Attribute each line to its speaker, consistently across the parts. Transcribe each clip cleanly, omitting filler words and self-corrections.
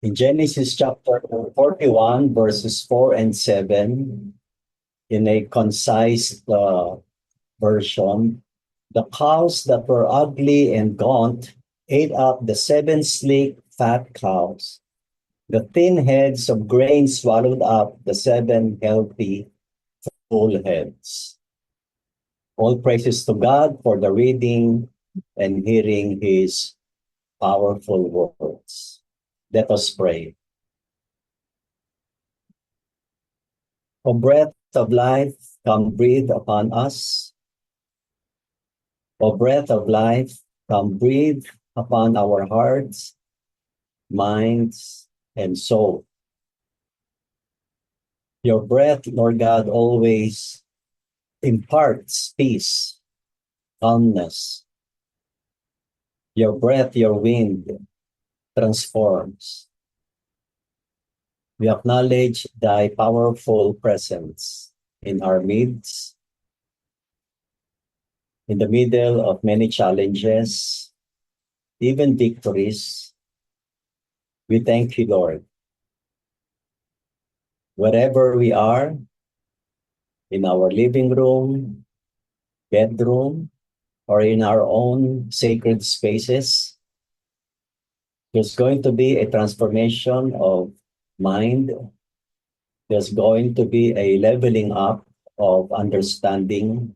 Speaker 1: In Genesis chapter 41, verses 4 and 7, in a concise version, the cows that were ugly and gaunt ate up the seven sleek, fat cows. The thin heads of grain swallowed up the seven healthy, full heads. All praises to God for the reading and hearing his powerful words. Let us pray. O breath of life, come breathe upon us. O breath of life, come breathe upon our hearts, minds, and soul. Your breath, Lord God, always imparts peace, calmness. Your breath, your wind transforms. We acknowledge thy powerful presence in our midst, in the middle of many challenges, even victories. We thank you, Lord. Wherever we are, in our living room, bedroom, or in our own sacred spaces, there's going to be a transformation of mind. There's going to be a leveling up of understanding,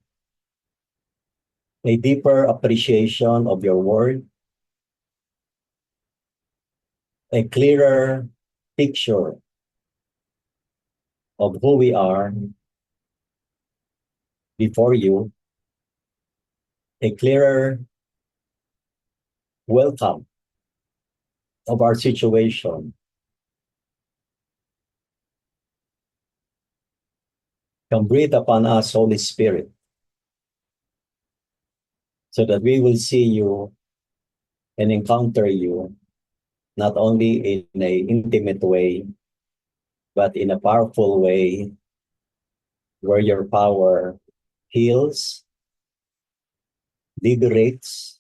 Speaker 1: a deeper appreciation of your word, a clearer picture of who we are before you, a clearer welcome of our situation. Come breathe upon us, Holy Spirit, so that we will see you and encounter you not only in an intimate way, but in a powerful way where your power heals, liberates,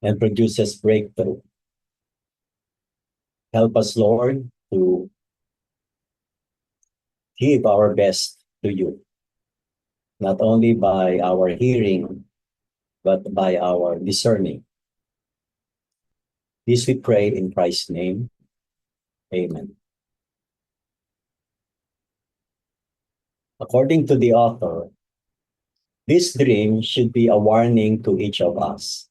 Speaker 1: and produces breakthrough. Help us, Lord, to give our best to you, not only by our hearing, but by our discerning. This we pray in Christ's name. Amen. According to the author, this dream should be a warning to each of us.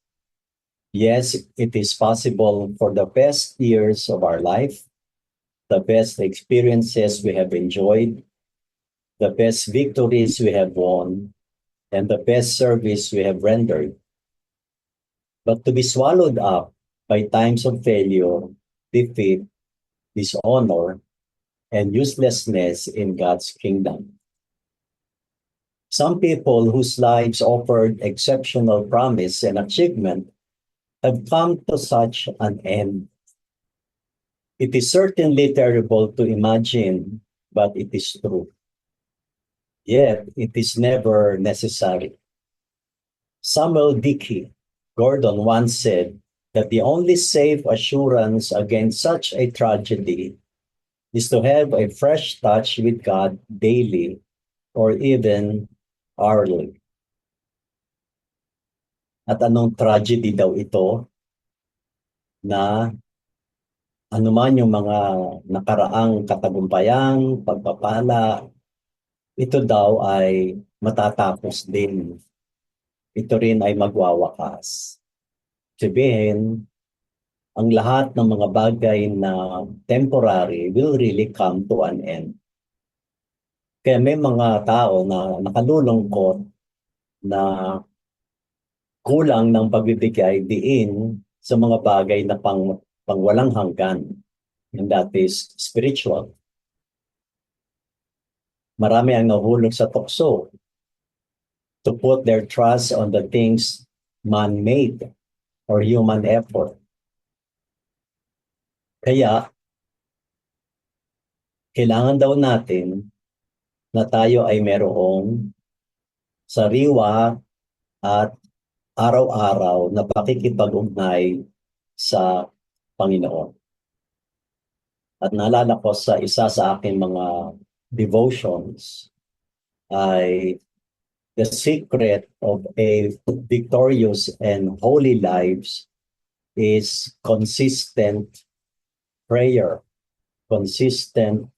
Speaker 1: Yes, it is possible for the best years of our life, the best experiences we have enjoyed, the best victories we have won, and the best service we have rendered. But to be swallowed up by times of failure, defeat, dishonor, and uselessness in God's kingdom. Some people whose lives offered exceptional promise and achievement have come to such an end. It is certainly terrible to imagine, but it is true. Yet, it is never necessary. Samuel Dickey Gordon once said that the only safe assurance against such a tragedy is to have a fresh touch with God daily or even hourly. At anong tragedy daw ito na anuman yung mga nakaraang katagumpayan, pagpapala, ito daw ay matatapos din. Ito rin ay magwawakas. Sabihin, ang lahat ng mga bagay na temporary will really come to an end. Kaya may mga tao na nakalulungkot na kulang ng pagbibigay diin sa mga bagay na pang walang hanggan. And that is spiritual. Marami ang nahulog sa tukso to put their trust on the things man-made or human effort. Kaya, kailangan daw natin na tayo ay merong sariwa at araw-araw na pakikipag-ugnay sa Panginoon. At naalala ko sa isa sa aking mga devotions ay the secret of a victorious and holy lives is consistent prayer, consistent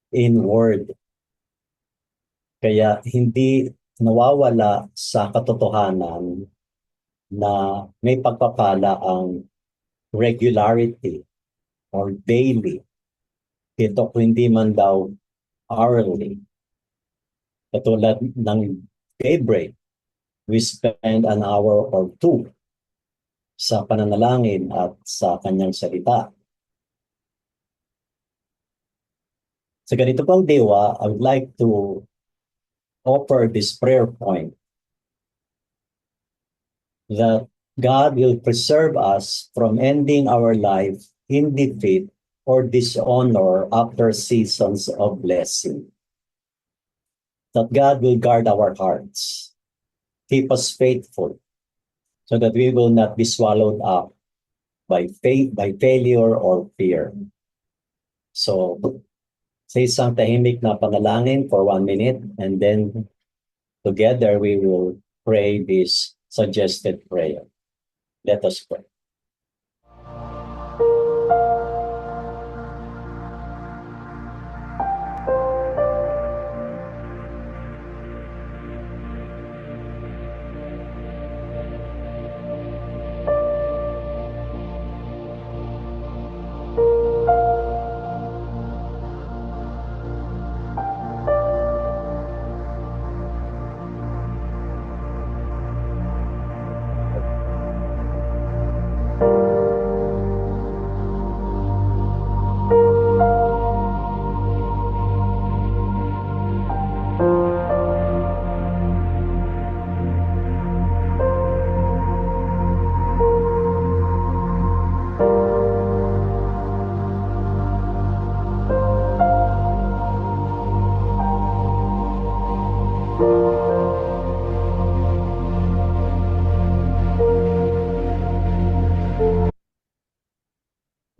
Speaker 1: in word. Kaya hindi nawawala sa katotohanan na may pagpapala ang regularity or daily. Ito kung hindi man daw hourly. Katulad ng daybreak, we spend an hour or two sa pananalangin at sa kanyang salita. Sa ganito pang dewa, I would like to offer this prayer point that God will preserve us from ending our life in defeat or dishonor after seasons of blessing. That God will guard our hearts, keep us faithful, so that we will not be swallowed up by failure or fear. So, sa isang tahimik na panalangin for 1 minute, and then together we will pray this suggested prayer. Let us pray.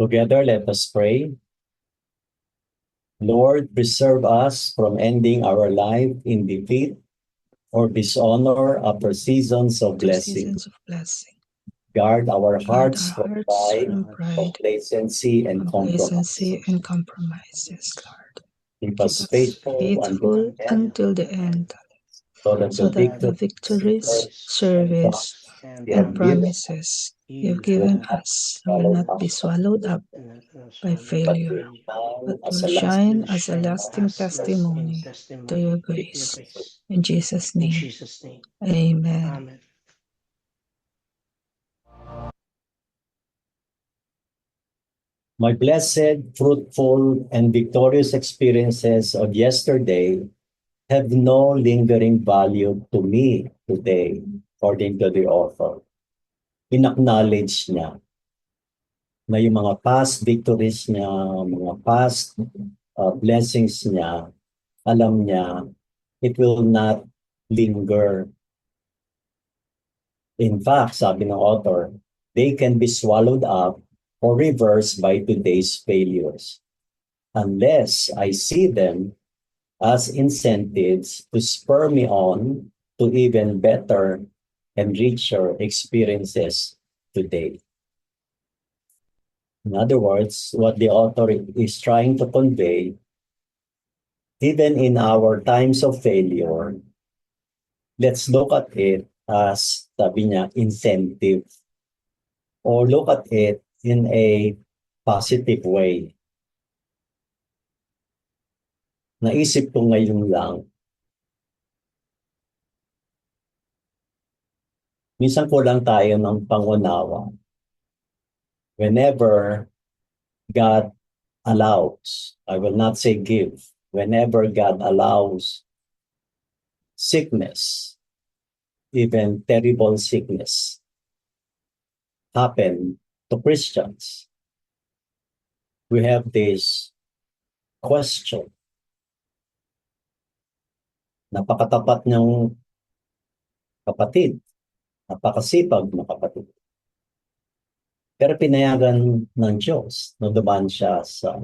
Speaker 1: Together, let us pray. Lord, preserve us from ending our life in defeat or dishonor after seasons of blessing. Guard our hearts from pride, complacency, and
Speaker 2: compromises, Lord.
Speaker 1: keep
Speaker 2: Keep
Speaker 1: us
Speaker 2: us
Speaker 1: faithful
Speaker 2: faithful until the end,
Speaker 1: so that
Speaker 2: so that the
Speaker 1: victories,
Speaker 2: victories, service,
Speaker 1: and
Speaker 2: and
Speaker 1: promise
Speaker 2: promises you've given us will not be swallowed up by failure, but will shine as a lasting testimony to your grace. In Jesus' name, amen.
Speaker 1: My blessed, fruitful, and victorious experiences of yesterday have no lingering value to me today, according to the author. In-acknowledge niya na yung mga past victories niya, mga past blessings niya, alam niya, it will not linger. In fact, sabi ng author, they can be swallowed up or reversed by today's failures, unless I see them as incentives to spur me on to even better and richer experiences today. In other words, what the author is trying to convey, even in our times of failure, let's look at it as, sabi niya, incentive, or look at it in a positive way. Naisip ko ngayon lang, minsan kulang tayo ng pangunawa. Whenever God allows, I will not say give, whenever God allows sickness, even terrible sickness, happen to Christians, we have this question. Napakatapat niyang kapatid, napakasipag na kapatid. Pero pinayagan ng Diyos na dumaan siya sa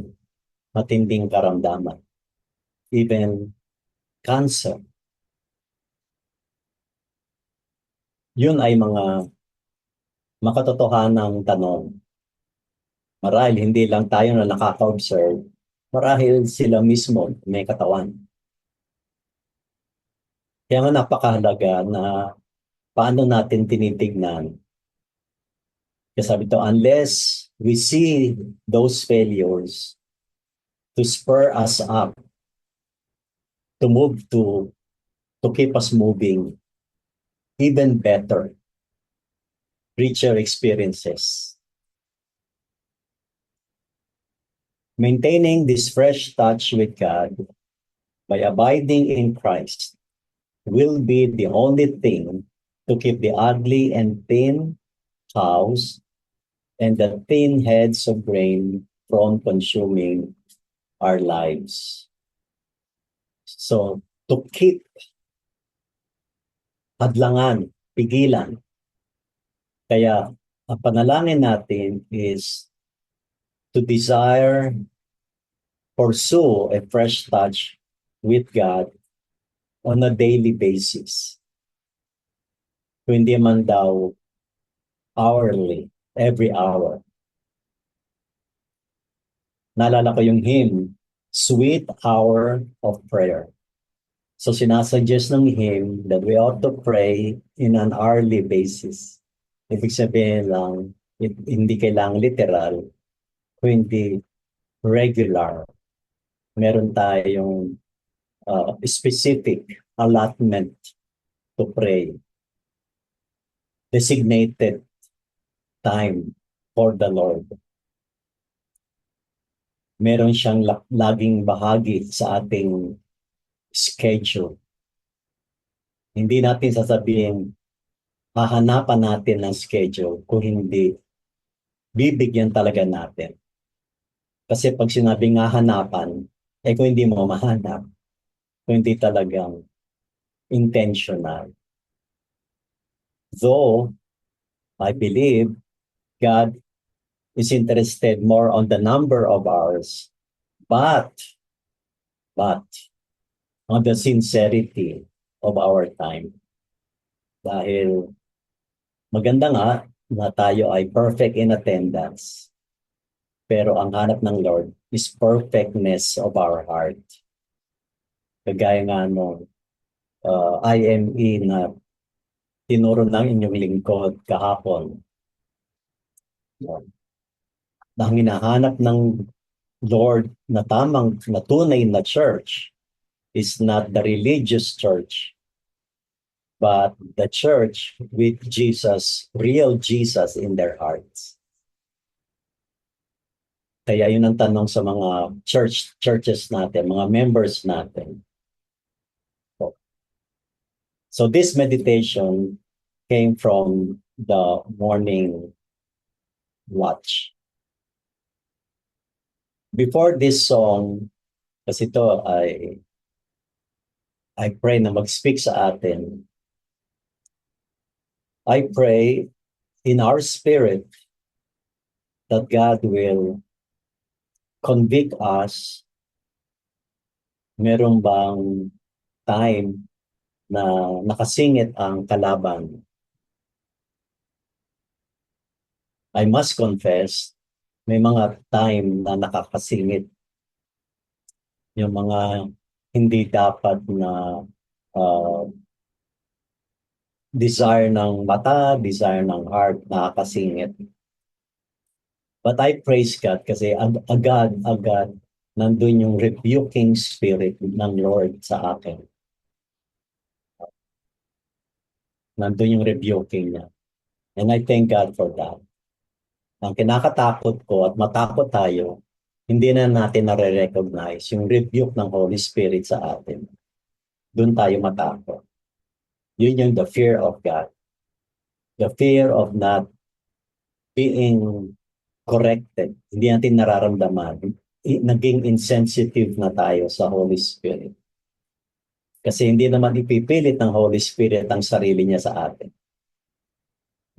Speaker 1: matinding karamdaman, even cancer. Yun ay mga makatotohanang tanong. Marahil hindi lang tayo na nakaka-observe, marahil sila mismo may katawan. Kaya nga napakahalaga na paano natin tinitignan. Kasi sabi ito, unless we see those failures to spur us up, to move to keep us moving even better, richer experiences. Maintaining this fresh touch with God by abiding in Christ will be the only thing to keep the ugly and thin cows and the thin heads of grain from consuming our lives. So, to keep, hadlangan, pigilan. Kaya, ang panalangin natin is to desire, pursue a fresh touch with God on a daily basis. Kung hindi man daw hourly, every hour. Naalala ko yung hymn, Sweet Hour of Prayer. So sinasuggest ng hymn that we ought to pray in an hourly basis. Ibig sabihin lang, hindi kailangang literal, kundi regular. Meron tayong specific allotment to pray. Designated time for the Lord. Meron siyang laging bahagi sa ating schedule. Hindi natin sasabihin, hahanapan natin ng schedule kung hindi, bibigyan talaga natin. Kasi pag sinabing hahanapan, kung hindi mo mahanap, kung hindi talagang intentional. Though, I believe, God is interested more on the number of hours, but on the sincerity of our time. Dahil maganda nga na tayo ay perfect in attendance. Pero ang hanap ng Lord is perfectness of our heart. Kagaya nga nung IME na tinuro ng inyong lingkod kahapon. Ang hinahanap ng Lord na tamang, na tunay na church is not the religious church, but the church with Jesus, real Jesus in their hearts. Kaya yun ang tanong sa mga churches natin, mga members natin. So this meditation came from the morning watch. Before this song, kasi ito I pray na mag-speak sa atin. I pray in our spirit that God will convict us. Meron bang time na nakasingit ang kalaban? I must confess, may mga time na nakakasingit. Yung mga hindi dapat na desire ng mata, desire ng heart, nakakasingit. But I praise God kasi agad nandun yung rebuking spirit ng Lord sa akin. Nandun yung rebuking niya. And I thank God for that. Ang kinakatakot ko at matakot tayo, hindi na natin nare-recognize yung rebuke ng Holy Spirit sa atin. Doon tayo matakot. Yun yung the fear of God. The fear of not being corrected. Hindi natin nararamdaman. Naging insensitive na tayo sa Holy Spirit. Kasi hindi naman ipipilit ng Holy Spirit ang sarili niya sa atin.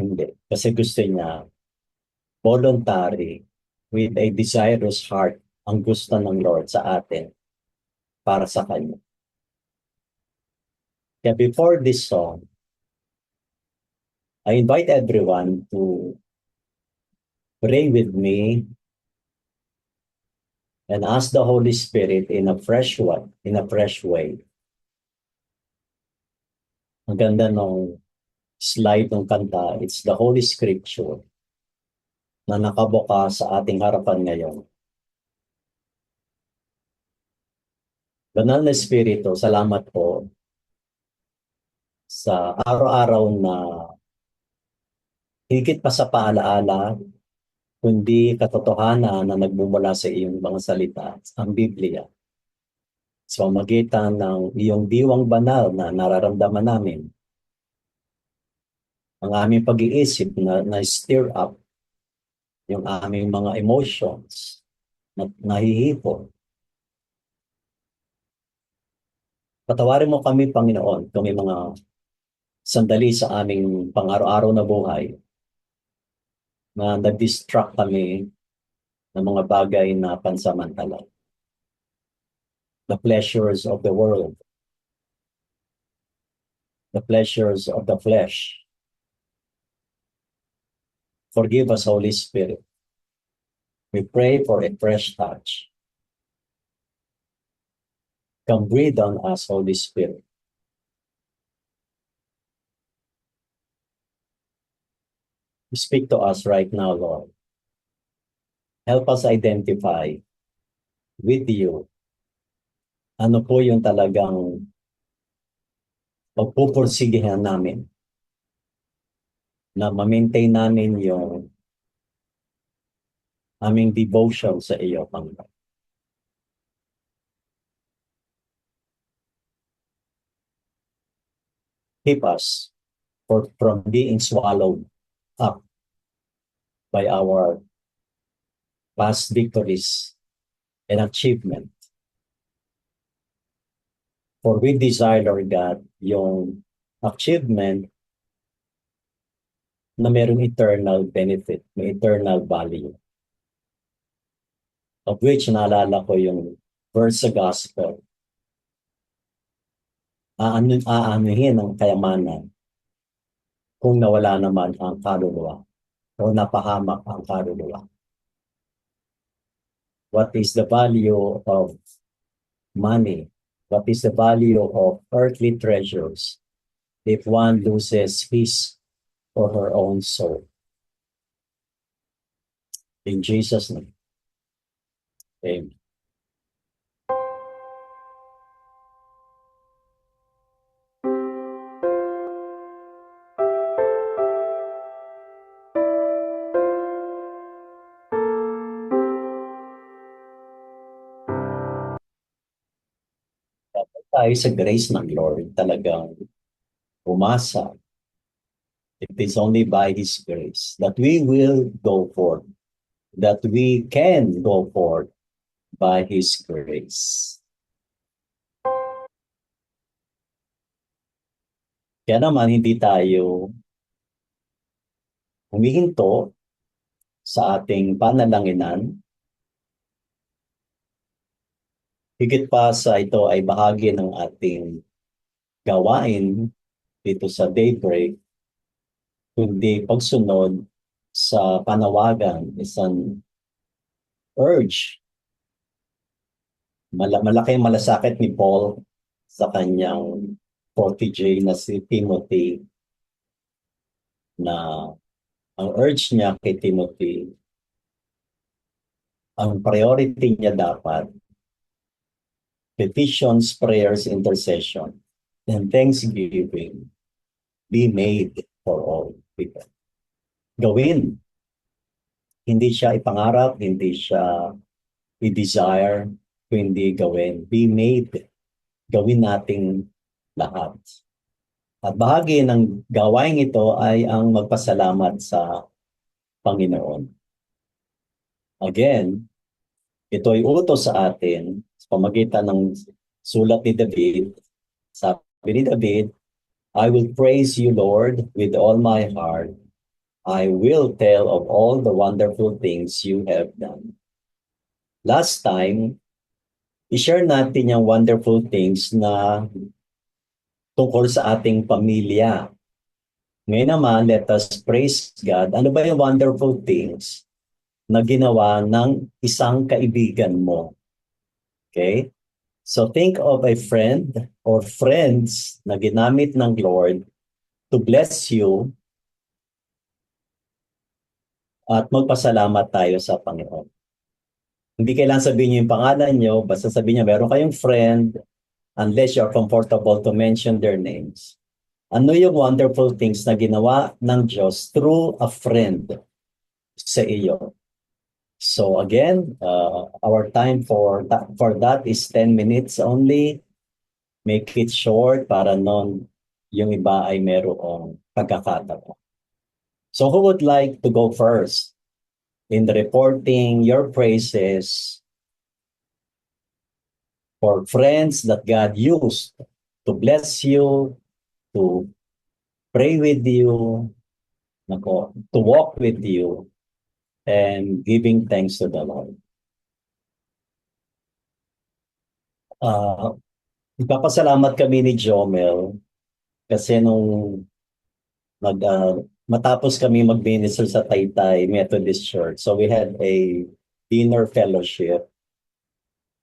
Speaker 1: Hindi. Kasi gusto niya voluntary, with a desirous heart, ang gusto ng Lord sa atin para sa Kanya. Kaya before this song, I invite everyone to pray with me and ask the Holy Spirit in a fresh way. Ang ganda ng slide ng kanta, it's the Holy Scripture na nakabuka sa ating harapan ngayon. Banal na Espiritu, salamat po sa araw-araw na higit pa sa paalaala, kundi katotohanan na nagmumula sa iyong mga salita, ang Biblia. Sa pamamagitan ng iyong diwang banal na nararamdaman namin, ang aming pag-iisip na stir up, yung aming mga emotions na nahihipon. Patawarin mo kami, Panginoon, kung may mga sandali sa aming pang-araw-araw na buhay na nag-distract kami ng mga bagay na pansamantala. The pleasures of the world, the pleasures of the flesh. Forgive us, Holy Spirit. We pray for a fresh touch. Come breathe on us, Holy Spirit. Speak to us right now, Lord. Help us identify with you. Ano po yung talagang pagpupursigihan namin na ma-maintain namin yung aming devotion sa iyo, Panginoon. Keep us from being swallowed up by our past victories and achievement. For we desire, Lord God, yung achievement na mayroong eternal benefit, may eternal value. Of which, naalala ko yung verse sa gospel. Aanuhin ang kayamanan kung nawala naman ang kaluluwa o napahamak ang kaluluwa. What is the value of money? What is the value of earthly treasures if one loses his or her own soul? In Jesus' name, amen. Tayo sa grace ng Lord, talagang umasa. It is only by His grace that we will go forth, that we can go forth by His grace. Kaya naman hindi tayo humihinto sa ating panalangin. Higit pa sa ito ay bahagi ng ating gawain dito sa Daybreak, kundi pagsunod sa panawagan, isang urge. Malaki malasakit ni Paul sa kanyang protege na si Timothy, na ang urge niya kay Timothy, ang priority niya dapat petitions, prayers, intercession, and thanksgiving be made for all people. Gawin. Hindi siya ipangarap, hindi siya i-desire, kundi gawin. Be made. Gawin nating lahat. At bahagi ng gawain ito ay ang magpasalamat sa Panginoon. Again, ito ay utos sa atin sa pamamagitan ng sulat ni David. Sabi ni David, I will praise you, Lord, with all my heart. I will tell of all the wonderful things you have done. last time, i-share natin yung wonderful things na tungkol sa ating pamilya. Ngayon naman, let us praise God. Ano ba yung wonderful things na ginawa ng isang kaibigan mo? Okay? So think of a friend or friends na ginamit ng Lord to bless you at magpasalamat tayo sa Panginoon. Hindi kailangan sabihin niyo yung pangalan niyo, basta sabihin niyo meron kayong friend, unless you're comfortable to mention their names. Ano yung wonderful things na ginawa ng Diyos through a friend sa iyo? So again, our time for that is 10 minutes only. Make it short para non yung iba ay merong pagkakataon. So who would like to go first in the reporting your praises for friends that God used to bless you, to pray with you, to walk with you, and giving thanks to the Lord? Ipapasalamat kami ni Jomel kasi nung matapos kami mag-minister sa Taytay Methodist Church, so we had a dinner fellowship.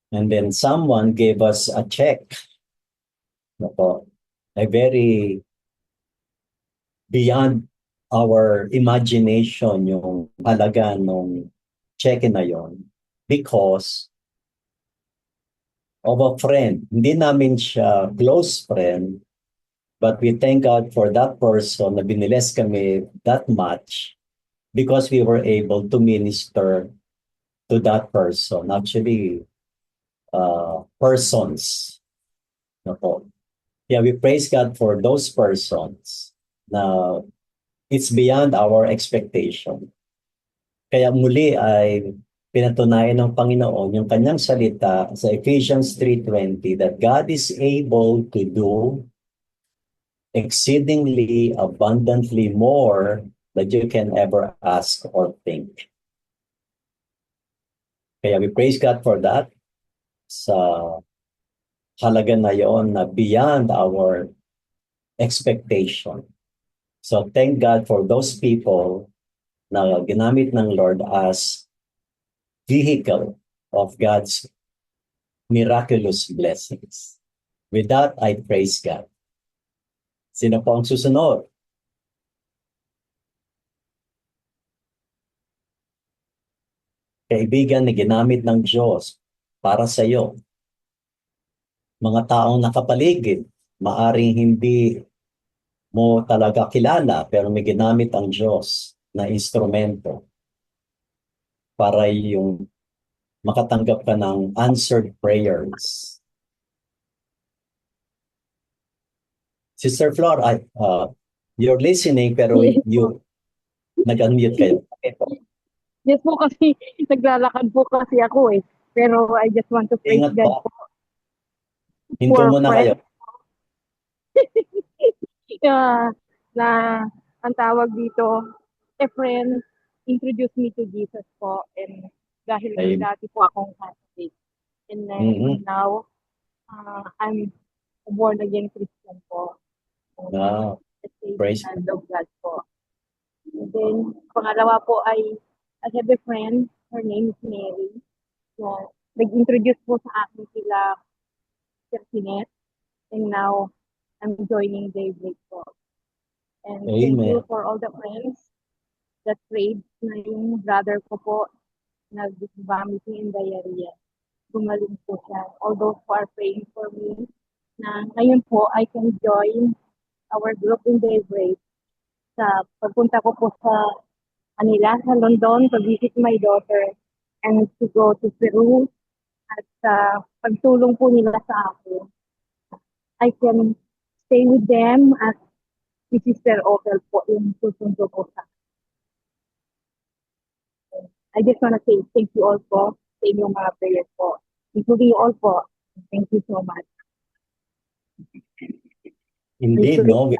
Speaker 1: And then someone gave us a check. A very beyond our imagination yung halaga nung check na yon because of a friend. Hindi namin siya close friend, but we thank God for that person na biniles kami that much because we were able to minister to that person. Actually, persons. Yeah, we praise God for those persons na it's beyond our expectation. Kaya muli ay pinatunayan ng Panginoon yung kanyang salita sa Ephesians 3:20 that God is able to do exceedingly abundantly more than you can ever ask or think. Kaya we praise God for that sa halaga na yon na beyond our expectation. So thank God for those people na ginamit ng Lord as vehicle of God's miraculous blessings. With that, I praise God. Sino po ang susunod? Kaibigan na ginamit ng Diyos para sa iyo. Mga taong nakapaligid, maaring hindi mo talaga kilala pero may ginamit ang Diyos na instrumento para yung makatanggap ka ng answered prayers. Sister Flor, you're listening pero
Speaker 3: Yes.
Speaker 1: you nag-unmute kayo. Okay po.
Speaker 3: Yes po kasi naglalakad po kasi ako eh. Pero I just want to praise
Speaker 1: Ingat
Speaker 3: God
Speaker 1: po.
Speaker 3: po
Speaker 1: Hinto
Speaker 3: for
Speaker 1: muna kayo.
Speaker 3: na ang tawag dito, a friend introduced me to Jesus po and dahil
Speaker 1: Amen.
Speaker 3: dati po akong Catholic and then now I'm a born again Christian po.
Speaker 1: Wow. Praise
Speaker 3: And of God po. And then pangalawa po ay I have a friend, her name is Mary. So, nag-introduce po sa akin sila Sir Sinet, and now I'm joining Daybreak po. And thank you
Speaker 1: Amen.
Speaker 3: for all the friends that prayed na yung brother ko po nag-vomiting in diarrhea. Gumaling po siya. All those who are praying for me na ngayon po I can join our group in Daybreak. Sa pagpunta ko po sa Manila, sa London, to visit my daughter and to go to Peru. At pagtulong po nila sa akin, I can stay with them as si Sister Opel po yung susundo po sa akin. I just want to say thank you all po sa inyong mga prayers po. Including you all po. Thank you so much.
Speaker 1: Indeed, no?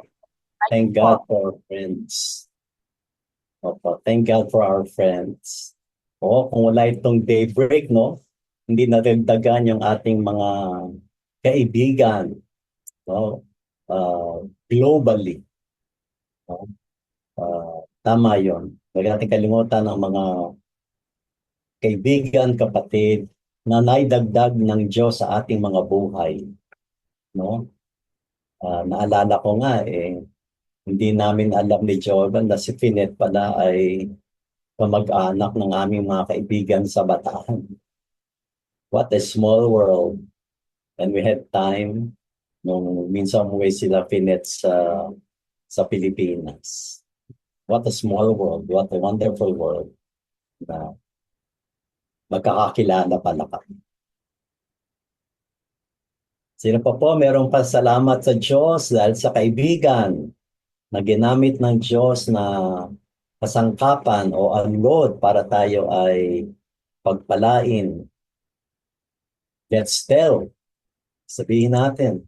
Speaker 1: Thank God for our friends. Opo, thank God for our friends. Kung wala itong Daybreak, no? hindi nadagdagan yung ating mga kaibigan, no? Globally. No? Tama yon. Huwag natin kalimutan ang mga kaibigan, kapatid, na naidagdag ng Diyos sa ating mga buhay. No? Naalala ko nga, hindi namin alam ni Jordan na si Finet pala ay kamag-anak ng aming mga kaibigan sa Bataan. What a small world. And we had time nung minsan umuwi sila Finet sa Pilipinas. What a small world. What a wonderful world na magkakakilala pala kami. Sino pa po merong pasalamat sa Diyos dahil sa kaibigan na ginamit ng Diyos na kasangkapan o unload para tayo ay pagpalain. Let's tell. Sabihin natin.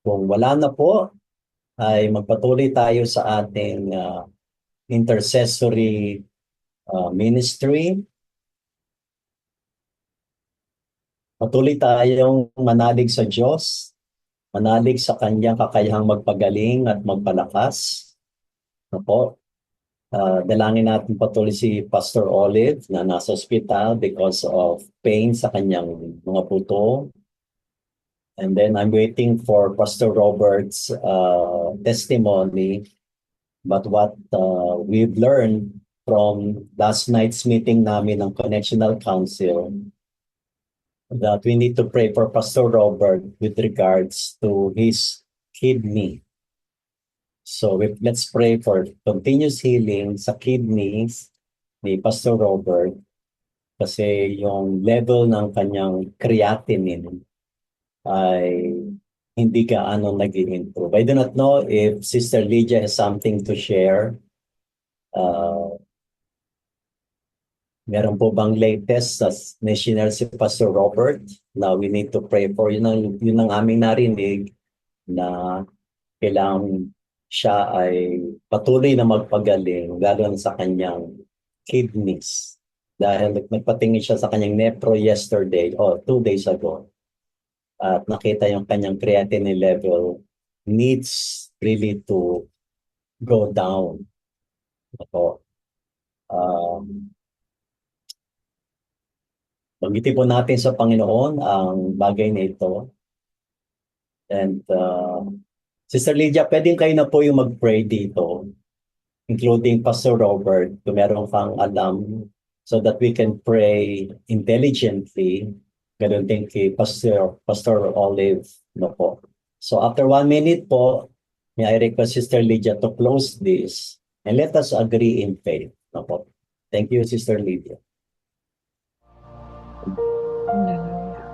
Speaker 1: Kung wala na po, ay magpatuloy tayo sa ating intercessory ministry. Patuloy tayong manalig sa Diyos, manalig sa kanyang kakayahang magpagaling at magpalakas. Opo. Dalangin natin patuloy si Pastor Olive na nasa ospital because of pain sa kanyang mga buto. And then I'm waiting for Pastor Robert's testimony. But what we've learned from last night's meeting namin ng Connectional Council, that we need to pray for Pastor Robert with regards to his kidney. So let's pray for continuous healing sa kidneys ni Pastor Robert kasi yung level ng kanyang creatinine ay hindi gaano nag-improve. I do not know if Sister Lydia has something to share. Meron po bang latest sa national si Pastor Robert na we need to pray for? Yun ang aming narinig na kailangan siya ay patuloy na magpagaling lalo na sa kanyang kidneys. Dahil nagpatingin siya sa kanyang nepro yesterday o 2 days ago at nakita yung kanyang creatinine level needs really to go down. Ako. Banggitin po natin sa Panginoon ang bagay na ito. And Sister Lydia, pwedeng kayo na po yung mag-pray dito, including Pastor Robert, kung meron kang alam, so that we can pray intelligently. Ganun din kay Pastor Olive. No po. So after 1 minute po, may I request Sister Lydia to close this and let us agree in faith. No po. Thank you, Sister Lydia.
Speaker 2: Hallelujah.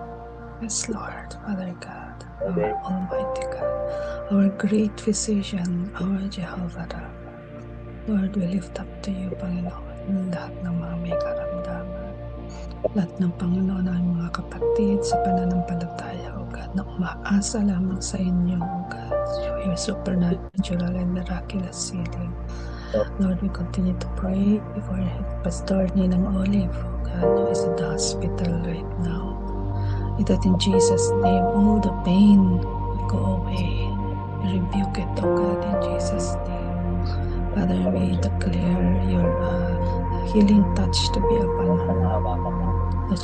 Speaker 2: Yes, Lord, Father God, our Almighty God, our great physician, our Jehovah Rapha. Lord, we lift up to you, Panginoon, lahat ng mga may karamdaman. Lahat ng Panginoon ang mga kapatid sa pananampalataya, O God, na umaasa lamang sa inyo, O God, your supernatural and miraculous healing. Lord, we continue to pray for Pastor Ninang Olive, O God, who is in the hospital right now. That in Jesus' name, all the pain will go away. We rebuke it, O God, in Jesus' name. Father, we declare your healing touch to be upon her. That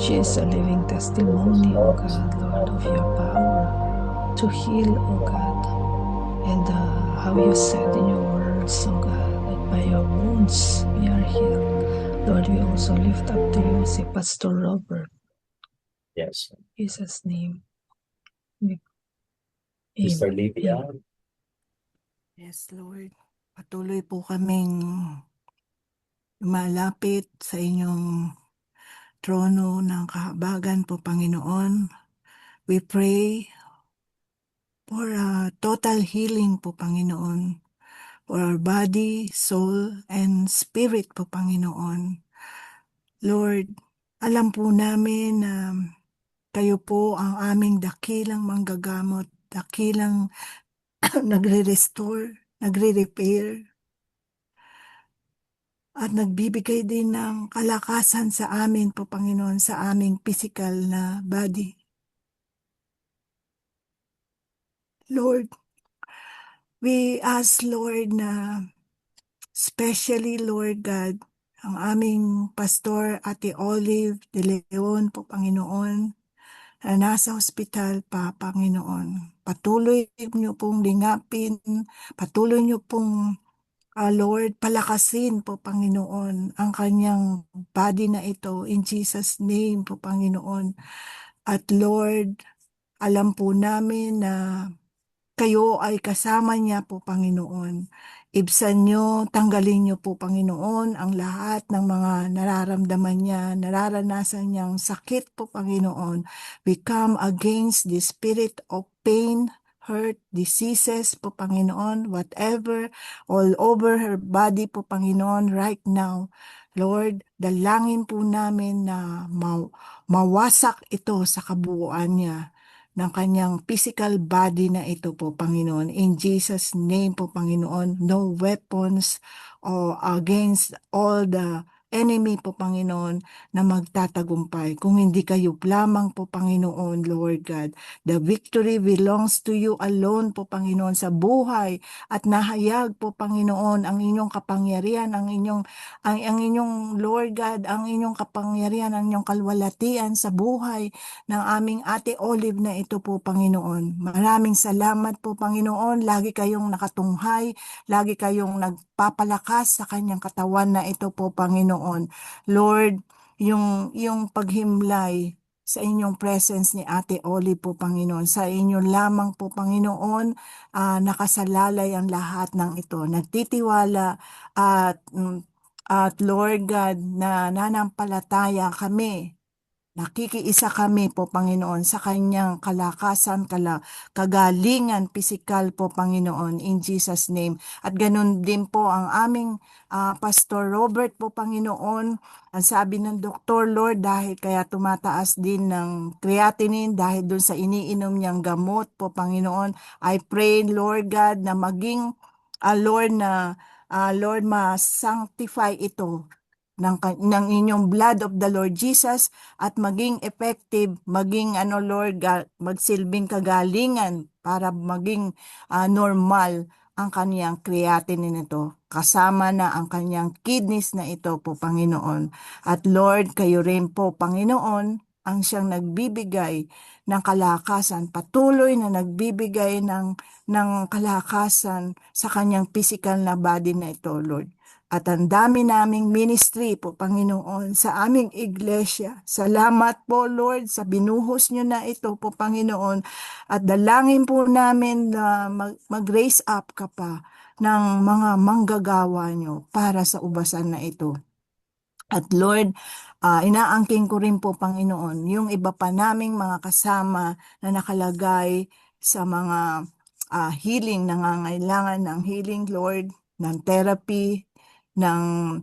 Speaker 2: she is a living testimony, O God, Lord, of your power to heal, O God. And how you said in your words, O God, that by your wounds we are healed. Lord, we also lift up to you si Pastor Robert.
Speaker 1: Yes.
Speaker 2: In Jesus' name.
Speaker 1: Sister Lydia.
Speaker 4: Yes, Lord. Patuloy po kaming lumalapit sa inyong trono ng kahabagan po, Panginoon. We pray for total healing po, Panginoon. For our body, soul, and spirit po, Panginoon. Lord, alam po namin na kayo po ang aming dakilang manggagamot, dakilang nagre-restore, nagre-repair. at nagbibigay din ng kalakasan sa amin po, Panginoon, sa aming physical na body. Lord, we ask, Lord, na especially, Lord God, ang aming pastor, Ate Olive de Leon po, Panginoon, na nasa hospital pa, Panginoon. Patuloy niyo pong lingapin, patuloy niyo pong, Lord, palakasin po, Panginoon, ang kanyang body na ito in Jesus' name po, Panginoon. At Lord, alam po namin na kayo ay kasama niya po, Panginoon. Ibsan niyo, tanggalin niyo po, Panginoon, ang lahat ng mga nararamdaman niya, nararanasan niyang sakit po, Panginoon. We come against the spirit of pain, hurt, diseases po, Panginoon, whatever, all over her body po, Panginoon, right now. Lord, dalangin po namin na mawasak ito sa kabuuan niya ng kanyang physical body na ito po, Panginoon. In Jesus' name po, Panginoon, no weapons or against all the enemy po, Panginoon, na magtatagumpay. Kung hindi kayo lamang po, Panginoon, Lord God, the victory belongs to you alone po, Panginoon, sa buhay at nahayag po, Panginoon, ang inyong kapangyarihan, ang inyong, Lord God, ang inyong kapangyarihan, ang inyong kalwalatian sa buhay ng aming Ate Olive na ito po, Panginoon. Maraming salamat po, Panginoon. Lagi kayong nakatunghay, lagi kayong nagpapalakas sa kanyang katawan na ito po, Panginoon. Lord, yung paghimlay sa inyong presence ni Ate Olive po, Panginoon. Sa inyo lamang po, Panginoon, nakasalalay ang lahat ng ito. Nagtitiwala at Lord God, na nanampalataya kami. Nakikiisa kami po, Panginoon, sa kanyang kalakasan, kagalingan, pisikal po, Panginoon, in Jesus' name. At ganun din po ang aming Pastor Robert po, Panginoon. Ang sabi ng doktor, Lord, dahil kaya tumataas din ng creatinine, dahil dun sa iniinom niyang gamot po, Panginoon. I pray, Lord God, na maging, Lord, ma-sanctify ito ng inyong blood of the Lord Jesus at maging effective, maging Lord God, magsilbing kagalingan para maging normal ang kaniyang creatinine nito. Kasama na ang kaniyang kidneys na ito po, Panginoon. At Lord, kayo rin po, Panginoon, ang siyang nagbibigay ng kalakasan, patuloy na nagbibigay ng kalakasan sa kanyang physical na body na ito, Lord. At ang dami naming ministry po, Panginoon, sa aming iglesia. Salamat po, Lord, sa binuhos nyo na ito po, Panginoon. At dalangin po namin na mag-raise up ka pa ng mga manggagawa nyo para sa ubasan na ito. At Lord, inaangking ko rin po, Panginoon, yung iba pa naming mga kasama na nakalagay sa mga healing, nangangailangan ng healing, Lord, ng therapy, ng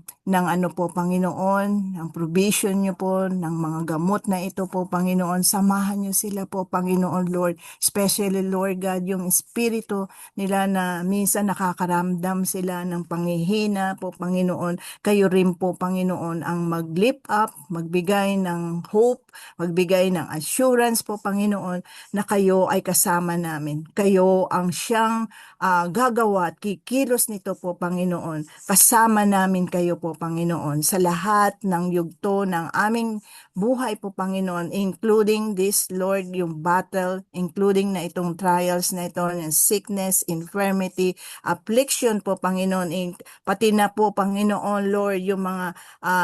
Speaker 4: po, Panginoon, ng provision niyo po, ng mga gamot na ito po, Panginoon. Samahan niyo sila po, Panginoon, Lord. Especially, Lord God, yung espiritu nila na minsan nakakaramdam sila ng panghihina po, Panginoon. Kayo rin po, Panginoon, ang mag-lift up, magbigay ng hope, magbigay ng assurance po, Panginoon, na kayo ay kasama namin. Kayo ang siyang gagawa at kikilos nito po, Panginoon. Kasama namin kayo po, Panginoon, sa lahat ng yugto ng aming buhay po, Panginoon, including this, Lord, yung battle, including na itong trials na ito, ng sickness, infirmity, affliction po, Panginoon, pati na po, Panginoon, Lord, yung mga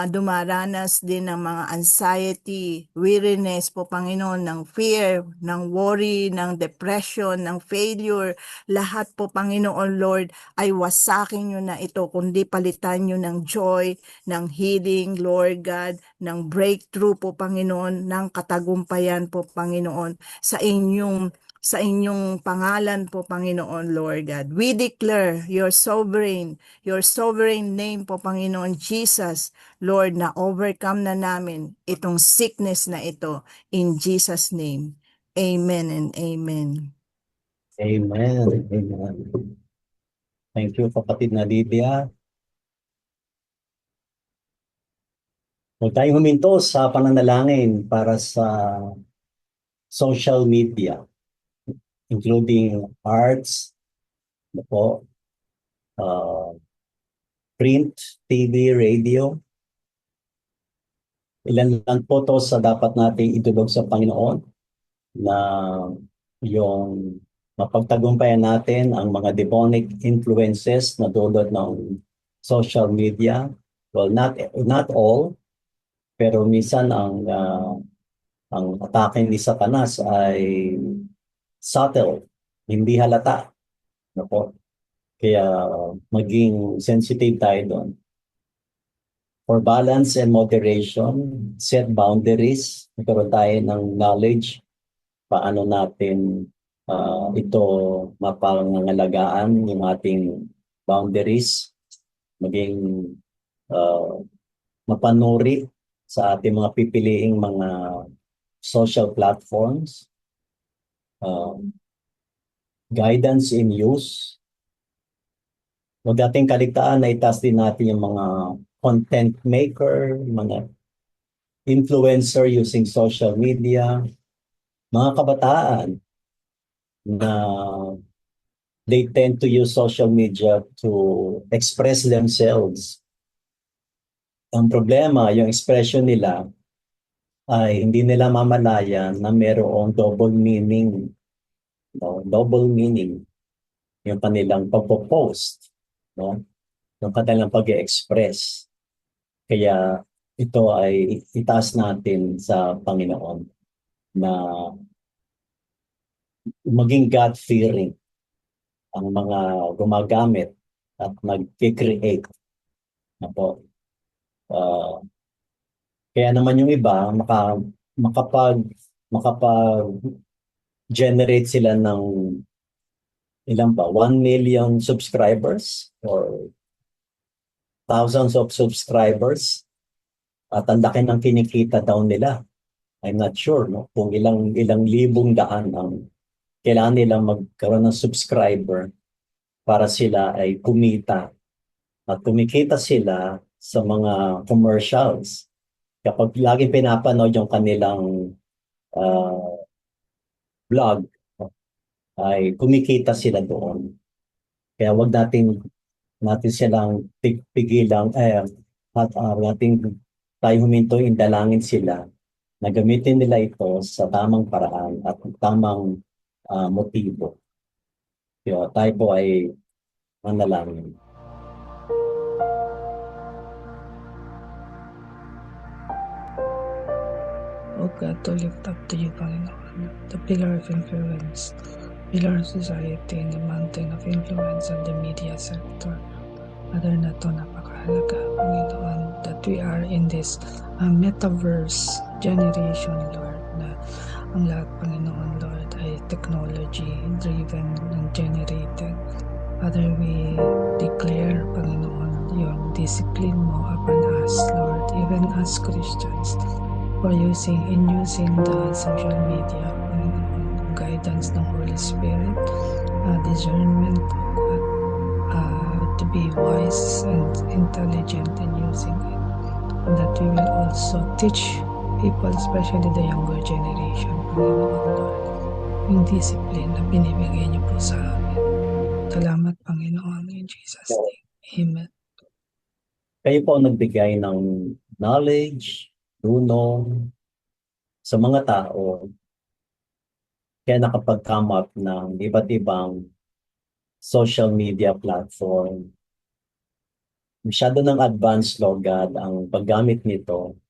Speaker 4: dumaranas din ng mga anxiety, weariness po, Panginoon, ng fear, ng worry, ng depression, ng failure, lahat po, Panginoon, Lord, ay wasakin nyo na ito, kundi palitan nyo ng joy, ng healing, Lord God, ng breakthrough po, Panginoon, ng katagumpayan po, Panginoon, sa inyong pangalan po, Panginoon, Lord God. We declare your sovereign name po, Panginoon Jesus, Lord, na overcome na namin itong sickness na ito in Jesus' name. Amen and amen.
Speaker 1: Amen. Amen. Thank you, kapatid na Lydia. Huwag tayong huminto sa pananalangin para sa social media, including arts, ano po, uh, print, TV, radio. Ilan lang po to sa dapat nating idulog sa Panginoon na yung mapagtagumpayan natin ang mga demonic influences na dulot ng social media. Well, not all, pero minsan ang atake ni Satanas ay subtle, hindi halata. Ano po? Kaya maging sensitive tayo doon. For balance and moderation, set boundaries. Magkaroon tayo ng knowledge paano natin ito mapangangalagaan yung ating boundaries, maging mapanuri sa ating mga pipiliing mga social platforms, guidance in use. Huwag nating kaligtaan na itaas din natin yung mga content maker, mga influencer using social media, mga kabataan na they tend to use social media to express themselves. Ang problema, yung expression nila ay hindi nila mamalayan na mayroong double meaning. No? Double meaning yung kanilang pagpo-post, no? Yung kanilang pag-express. Kaya ito ay itaas natin sa Panginoon na maging God-fearing ang mga gumagamit at nag-create na po. Kaya naman yung iba, makapag-generate sila ng ilan ba? 1 million subscribers or thousands of subscribers at ang laki ng kinikita daw nila. I'm not sure no kung ilang libong daan ang kailangan nilang magkaroon ng subscriber para sila ay kumita. At kumikita sila sa mga commercials. Kapag laging pinapanood yung kanilang vlog, ay kumikita sila doon. Kaya wag natin silang pigilang at nating tayo huminto, indalangin sila na gamitin nila ito sa tamang paraan at tamang motibo. Kaya tayo po ay manalangin.
Speaker 2: O God, to lift up to you, Panginoon, the pillar of influence, pillar of society, and the mountain of influence of the media sector. Father, na ito napakahalaga, Panginoon, that we are in this metaverse generation, Lord, na ang lahat, Panginoon, Lord, ay technology-driven and generated. Father, we declare, Panginoon, yung discipline mo upon us, Lord, even as Christians, for using the social media, Panginoon, guidance ng Holy Spirit, discernment, to be wise and intelligent in using it, and that we will also teach people, especially the younger generation, Panginoon, Lord, yung discipline na binibigay niyo po sa amin. Salamat, Panginoon, in Jesus' name. Amen.
Speaker 1: Kayo po ang nagbigay ng knowledge, tulong sa mga tao. Kaya nakapag-come up ng iba't ibang social media platform. Masyado ng advanced, Lord God, ang paggamit nito.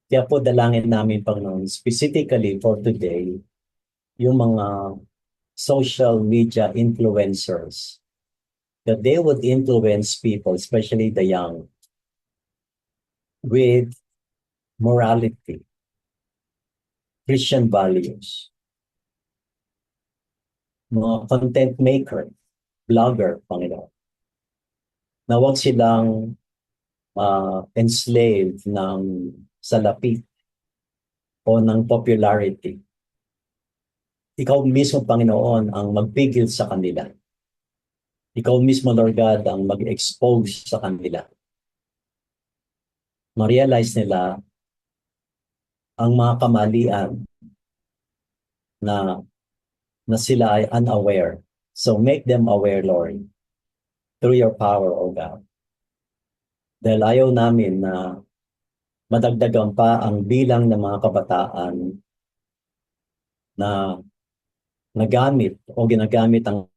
Speaker 1: Kaya po dalangin namin, Panginoon, specifically for today, yung mga social media influencers, that they would influence people, especially the young, with morality, Christian values. Mga content maker, blogger, Panginoon, na huwag silang enslaved ng salapi o ng popularity. Ikaw mismo, Panginoon, ang magpigil sa kanila. Ikaw mismo, Lord God, ang mag-expose sa kanila. ma-realize nila ang mga kamalian na na sila ay unaware. So make them aware, Lord, through your power, O God. Dahil ayaw namin na madagdagan pa ang bilang ng mga kabataan na nagamit o ginagamit ang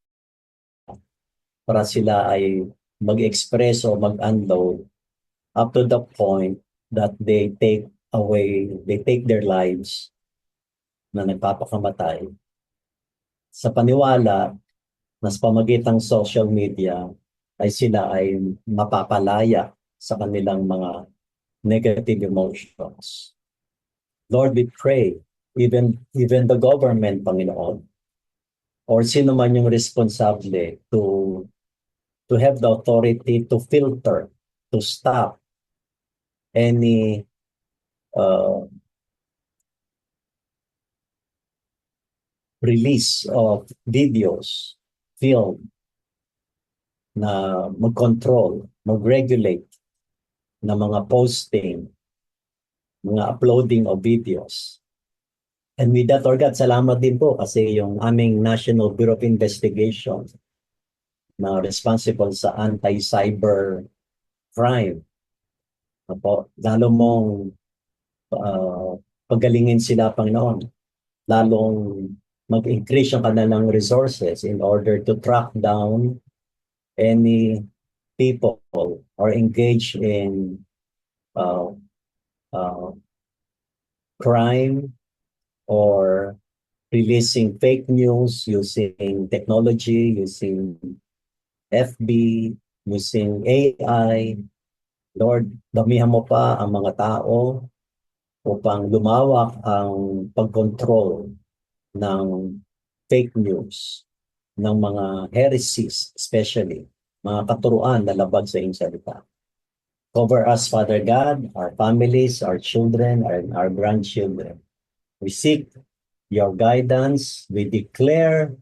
Speaker 1: para sila ay mag-express o mag-unload up to the point that they take their lives na nagpapakamatay sa paniwala na sa pamagitang social media ay sila ay mapapalaya sa kanilang mga negative emotions. Lord, we pray, even the government, Panginoon, or sino man yung responsable to have the authority to filter, to stop any release of videos, film, na mag-control, mag-regulate na mga posting, mga uploading of videos. And with that, Lord God, salamat din po kasi yung aming National Bureau of Investigation na responsible sa anti-cyber crime. Apo, lalo mong pagalingin sila, Panginoon. Lalong mag-increase yung kanilang resources in order to track down any people or engage in crime or releasing fake news using technology, using FB, using AI. Lord, damihan mo pa ang mga tao upang lumawak ang pagkontrol ng fake news, ng mga heresies, especially mga katuruan na labag sa iyong salita. Cover us, Father God, our families, our children, our grandchildren. We seek your guidance. We declare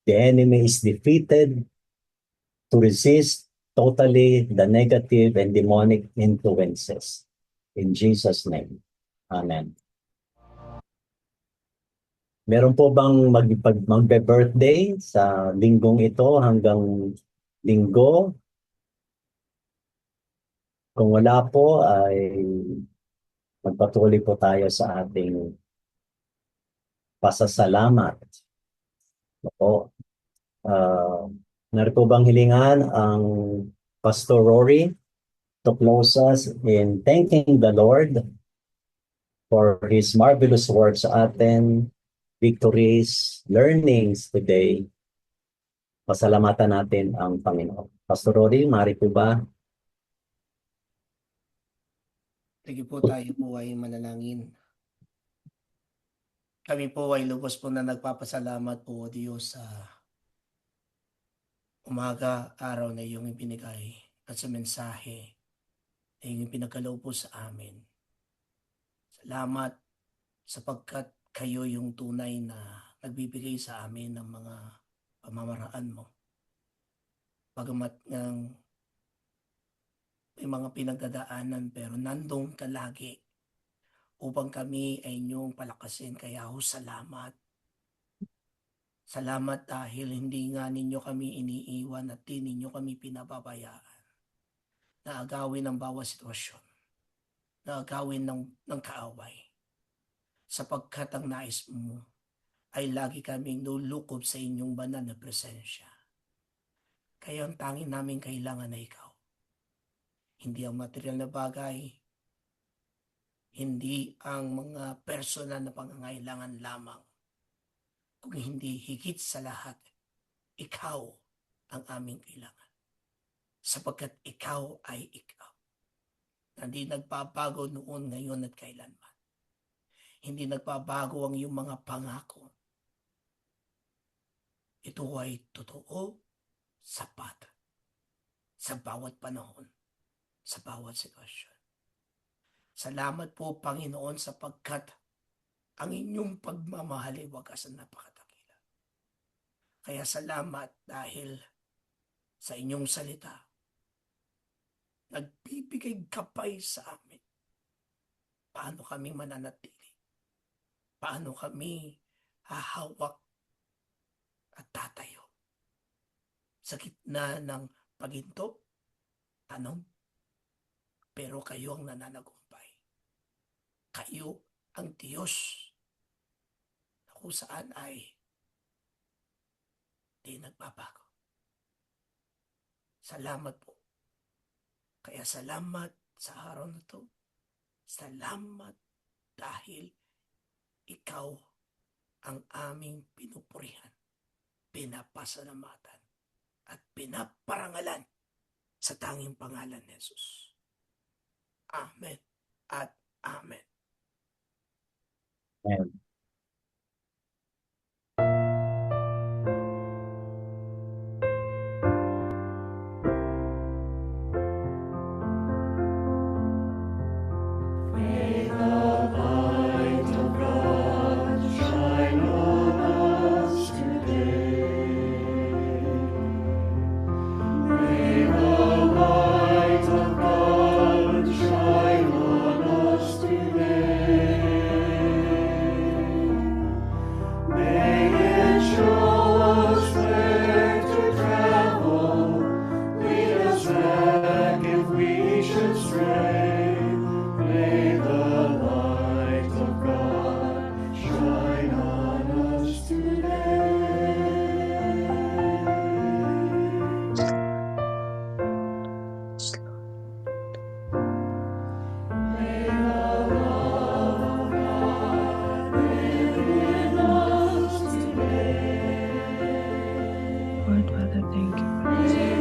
Speaker 1: the enemy is defeated, to resist totally the negative and demonic influences. In Jesus' name. Amen. Meron po bang magbe-birthday sa linggong ito hanggang linggo? Kung wala po ay magpatuloy po tayo sa ating pasasalamat. Opo. Narito bang hilingan ang Pastor Rory to close us in thanking the Lord for His marvelous work sa atin, victories, learnings today. Pasalamatan natin ang Panginoon. Pastor Rory, maaari po ba?
Speaker 5: Sige po, tayo po ay manalangin. Kami po ay lubos po na nagpapasalamat po, Diyos, sa umaga, araw na iyong ibinigay at sa mensahe na iyong pinagkaloob po sa amin. Salamat sapagkat kayo yung tunay na nagbibigay sa amin ng mga pamamaraan mo. Bagamat ng may mga pinagdadaanan pero nandong ka lagi upang kami ay inyong palakasin. Kaya ho, salamat. Salamat dahil hindi nga ninyo kami iniiwan at di ninyo kami pinababayaan. Na agawin ang bawat sitwasyon. Na agawin ng kaaway. Sapagkat ang nais mo ay lagi kaming lulukob sa inyong banal na presensya. Kaya ang tanging namin kailangan na ikaw. Hindi ang material na bagay, hindi ang mga personal na pangangailangan lamang, kung hindi higit sa lahat, ikaw ang aming kailangan. Sapagkat ikaw ay ikaw. Hindi nagbabago noon, ngayon at kailanman. Hindi nagbabago ang iyong mga pangako. Ito ay totoo, sapat, sa bawat panahon, sa bawat sitwasyon. Salamat po, Panginoon, sapagkat ang inyong pagmamahal ay wagas at napakadakila. Kaya salamat dahil sa inyong salita, nagbibigay gabay sa amin. paano kami mananatili, paano kami hahawak at tatayo sa gitna ng paginto, tanong, pero kayo ang nananagumpay. Kayo ang Diyos na kung saan ay di nagbabago. Salamat po. Kaya salamat sa araw na to. Salamat dahil ikaw ang aming pinupurihan, pinapasalamatan, at pinaparangalan sa tanging pangalan ni Jesus. Amen at amen.
Speaker 1: Amen.
Speaker 2: Lord, Father, thank you for this.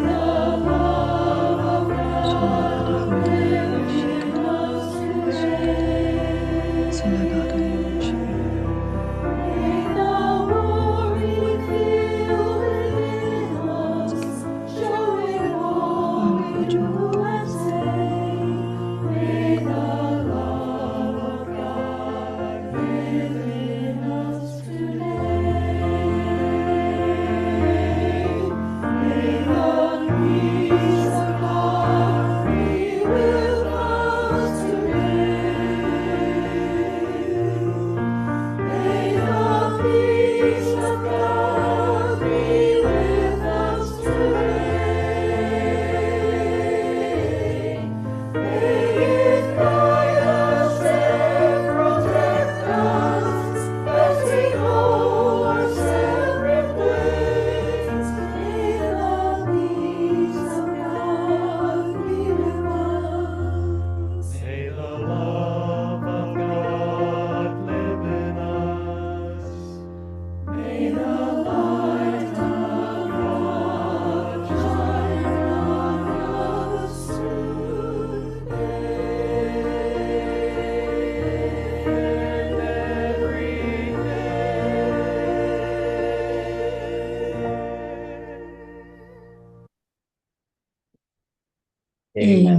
Speaker 2: Amen.